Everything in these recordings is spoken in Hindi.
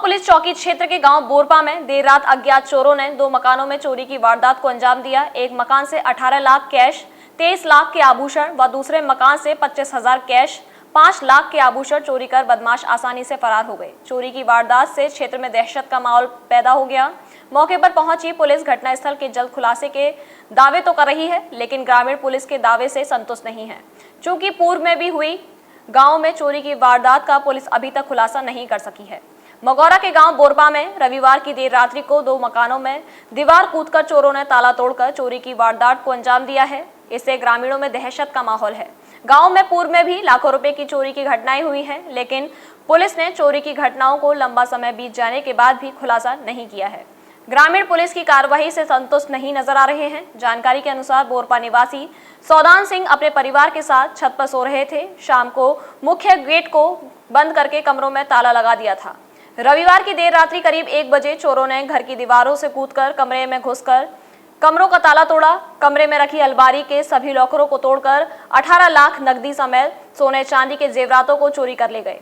पुलिस चौकी क्षेत्र के गांव बोरपा में देर रात अज्ञात चोरों ने 2 मकानों में चोरी की वारदात को अंजाम दिया। एक मकान से 18 लाख कैश, 23 लाख के आभूषण व दूसरे मकान से 25,000 कैश, 5 लाख के आभूषण चोरी कर बदमाश आसानी से फरार हो गए। चोरी की वारदात से क्षेत्र में दहशत का माहौल पैदा हो गया। मौके पर पहुंची पुलिस घटनास्थल के जल्द खुलासे के दावे तो कर रही है, लेकिन ग्रामीण पुलिस के दावे से संतुष्ट नहीं है। चूंकि पूर्व में भी हुई गांव में चोरी की वारदात का पुलिस अभी तक खुलासा नहीं कर सकी है। मगौरा के गांव बोरपा में रविवार की देर रात्रि को 2 मकानों में दीवार कूदकर चोरों ने ताला तोड़कर चोरी की वारदात को अंजाम दिया है। इससे ग्रामीणों में दहशत का माहौल है। गांव में पूर्व में भी लाखों रुपए की चोरी की घटनाएं हुई हैं, लेकिन पुलिस ने चोरी की घटनाओं को लंबा समय बीत जाने के बाद भी खुलासा नहीं किया है। ग्रामीण पुलिस की कार्रवाई से संतुष्ट नहीं नजर आ रहे हैं। जानकारी के अनुसार बोरपा निवासी सौदान सिंह अपने परिवार के साथ छत पर सो रहे थे। शाम को मुख्य गेट को बंद करके कमरों में ताला लगा दिया था। रविवार की देर रात्रि करीब 1 बजे चोरों ने घर की दीवारों से कूदकर कमरे में घुसकर कमरों का ताला तोड़ा। कमरे में रखी अलमारी के सभी लॉकरों को तोड़कर 18 लाख नकदी समेत सोने चांदी के जेवरातों को चोरी कर ले गए।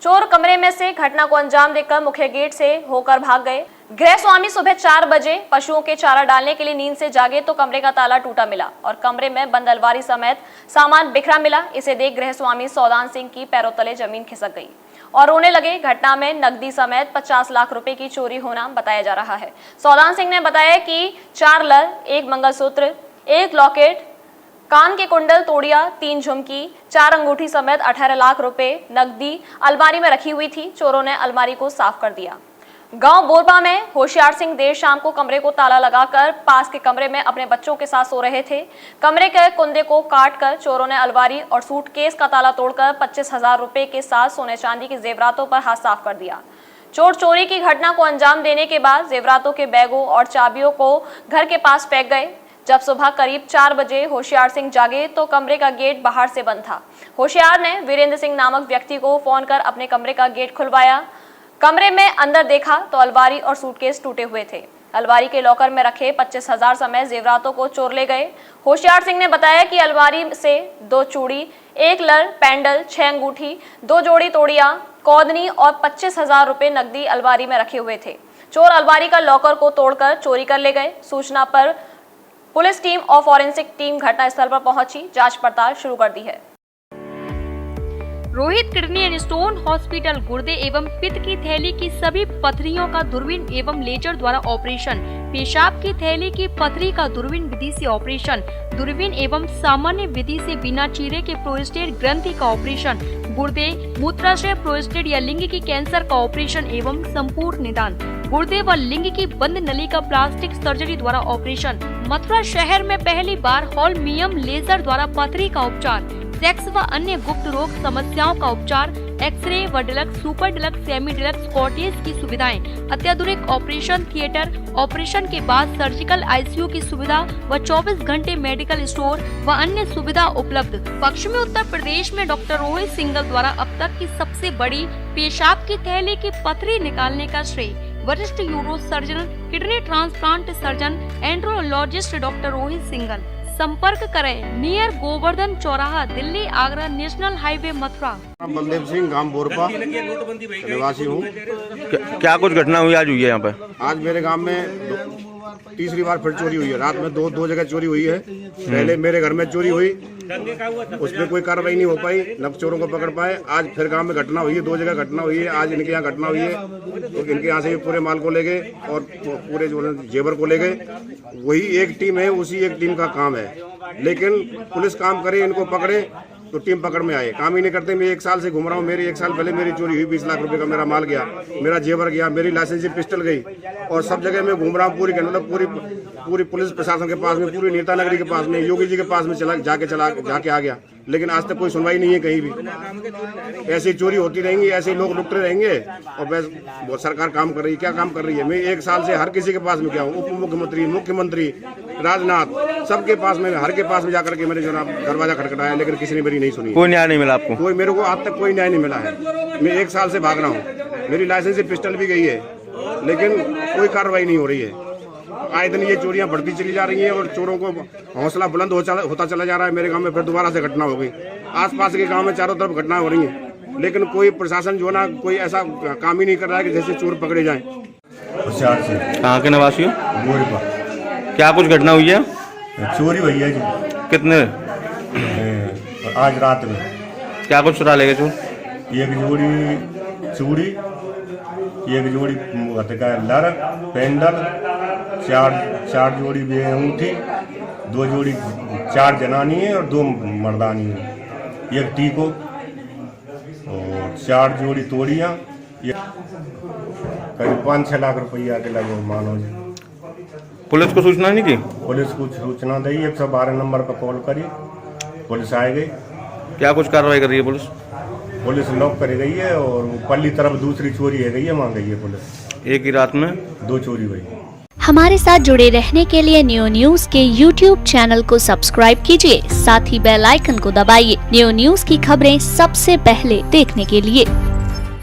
चोर कमरे में से घटना को अंजाम देकर मुख्य गेट से होकर भाग गए। गृह स्वामी सुबह 4 बजे पशुओं के चारा डालने के लिए नींद से जागे तो कमरे का ताला टूटा मिला और कमरे में बंद अलमारी समेत सामान बिखरा मिला। इसे देख गृह स्वामी सौदान सिंह की पैरों तले जमीन खिसक गई और रोने लगे। घटना में नकदी समेत 50 लाख रुपए की चोरी होना बताया जा रहा है। सौदान सिंह ने बताया कि 4 लर, 1 मंगलसूत्र, 1 लॉकेट, कान के कुंडल, तोड़िया, 3 झुमकी, 4 अंगूठी समेत 18 लाख रुपए नकदी अलमारी में रखी हुई थी। चोरों ने अलमारी को साफ कर दिया। गांव बोरपा में होशियार सिंह देर शाम को कमरे को ताला लगाकर पास के कमरे में अपने बच्चों के साथ सो रहे थे। कमरे के कुंदे को काटकर चोरों ने अलमारी और सूटकेस का ताला तोड़कर 25,000 रुपए के साथ सोने चांदी के जेवरातों पर हाथ साफ कर दिया। चोर चोरी की घटना को अंजाम देने के बाद जेवरातों के बैगों और चाबियों को घर के पास फेंक गए। जब सुबह करीब 4 बजे होशियार सिंह जागे तो कमरे का गेट बाहर से बंद था। होशियार ने वीरेंद्र सिंह नामक व्यक्ति को फोन कर अपने कमरे का गेट खुलवाया। कमरे में अंदर देखा तो अलमारी और सूटकेस टूटे हुए थे। अलमारी के लॉकर में रखे 25,000 समेत जेवरातों को चोर ले गए। होशियार सिंह ने बताया कि अलमारी से 2 चूड़ी, 1 लर पेंडल, 6 अंगूठी, 2 जोड़ी तोड़िया, कौदनी और 25,000 रुपए नकदी अलमारी में रखे हुए थे। चोर अलमारी का लॉकर को तोड़कर चोरी कर ले गए। सूचना पर पुलिस टीम और फॉरेंसिक टीम घटनास्थल पर पहुंची जांच पड़ताल शुरू कर दी है। Rohit kidney and stone hospital गुर्दे एवं पित्त की थैली की सभी पथरियों का दूरबीन एवं लेजर द्वारा ऑपरेशन, पेशाब की थैली की पथरी का दूरबीन विधि से ऑपरेशन, दूरबीन एवं सामान्य विधि से बिना चीरे के प्रोस्टेट ग्रंथि का ऑपरेशन, गुर्दे, मूत्राशय, प्रोस्टेट या लिंग की कैंसर का ऑपरेशन एवं संपूर्ण निदान, गुर्दे व लिंग की बंद नली का प्लास्टिक सर्जरी द्वारा ऑपरेशन। मथुरा शहर में पहली बार होल्मियम लेजर द्वारा पथरी का उपचार, सेक्स व अन्य गुप्त रोग समस्याओं का उपचार, एक्सरे व deluxe, super deluxe, semi deluxe cottage की सुविधाएं, अत्याधुनिक ऑपरेशन थिएटर, ऑपरेशन के बाद सर्जिकल आईसीयू की सुविधा व 24 घंटे मेडिकल स्टोर व अन्य सुविधा उपलब्ध। पश्चिमी उत्तर प्रदेश में डॉक्टर रोहित सिंगल द्वारा अब तक की सबसे बड़ी पेशाब की थैली की पथरी निकालने का श्रेय वरिष्ठ euro surgeon, kidney transplant surgeon, andrologist doctor Rohit single. संपर्क करें नियर गोवर्धन चौराहा, दिल्ली आगरा नेशनल हाईवे मथुरा। बलदेव सिंह, गांव बोरपा निवासी हूँ। क्या कुछ घटना हुई आज हुई है यहाँ पे? आज मेरे गांव में तीसरी बार फिर चोरी हुई है। रात में दो जगह चोरी हुई है। पहले मेरे घर में चोरी हुई, उसमें कोई कार्रवाई नहीं हो पाई, न चोरों को पकड़ पाए। आज फिर गांव में घटना हुई है, 2 जगह घटना हुई है। आज इनके यहाँ घटना हुई है तो इनके यहाँ से पूरे माल को ले गए और पूरे जो जेवर को ले गए। वही एक टीम है, उसी एक टीम का काम है, लेकिन पुलिस काम करे, इनको पकड़े तो टीम पकड़ में आए। काम ही नहीं करते। मैं 1 साल से घूम रहा हूँ। मेरी 1 साल पहले मेरी चोरी हुई, 20 लाख रुपए का मेरा माल गया, मेरा जेवर गया, मेरी लाइसेंसी पिस्टल गई और सब जगह मैं घूम रहा हूँ। पूरी पुलिस प्रशासन के पास में, पूरी नेता नगरी के पास में, योगी जी के पास में जाके आ गया, लेकिन आज तक कोई सुनवाई नहीं है कहीं भी। ऐसी चोरी होती रहेंगी, ऐसे लोग लुटते रहेंगे और बस सरकार काम कर रही है। क्या काम कर रही है? मैं 1 साल से हर किसी के पास में गया हूँ, उप मुख्यमंत्री, मुख्यमंत्री, राजनाथ, सबके पास में, हर के पास में जाकर के मैंने जो दरवाजा खटखटाया, लेकिन किसी ने मेरी नहीं सुनी। कोई न्याय नहीं मिला आपको? कोई मेरे को आज तक कोई न्याय नहीं मिला है। मैं 1 साल से भाग रहा हूँ। मेरी लाइसेंस पिस्टल भी गई है, लेकिन कोई कार्रवाई नहीं हो रही है। आए दिन ये चोरियां बढ़ती चली जा रही हैं और चोरों को हौसला बुलंद होता चला जा रहा है। मेरे गांव में फिर दोबारा से घटना हो गई। आसपास के गांव में चारों तरफ घटनाएं हो रही हैं। लेकिन कोई प्रशासन जो ना कोई ऐसा काम ही नहीं कर रहा है कि जैसे चोर पकड़े जाएं। होशियार से कहाँ के निवासी हो? गोरपा क्या कुछ घटना हुई है? चोरी हुई है जी कितने? आज रात में क्या कुछ चुरा ले गए चोर? एक जोड़ी चूड़ी, एक जोड़ी लर पेंडल, चार जोड़ी भी अंगूठी, 2 जोड़ी 4 जनानी है और 2 मर्दानी है, एक टीको और 4 जोड़ी तोड़ियाँ, करीब 5-6 लाख रुपया के लगभग मानो जी। पुलिस को सूचना नहीं की? पुलिस को सूचना दी, 112 नंबर पर कॉल करी, पुलिस आ गई। क्या कुछ कार्रवाई कर रही है पुलिस? पुलिस लॉक कर गई है और पल्ली तरफ दूसरी चोरी है गई है, मांग गई है पुलिस। एक ही रात में 2 चोरी हुई। हमारे साथ जुड़े रहने के लिए न्यू न्यूज के YouTube चैनल को सब्सक्राइब कीजिए, साथ ही बेल आइकन को दबाइए न्यू न्यूज की खबरें सबसे पहले देखने के लिए।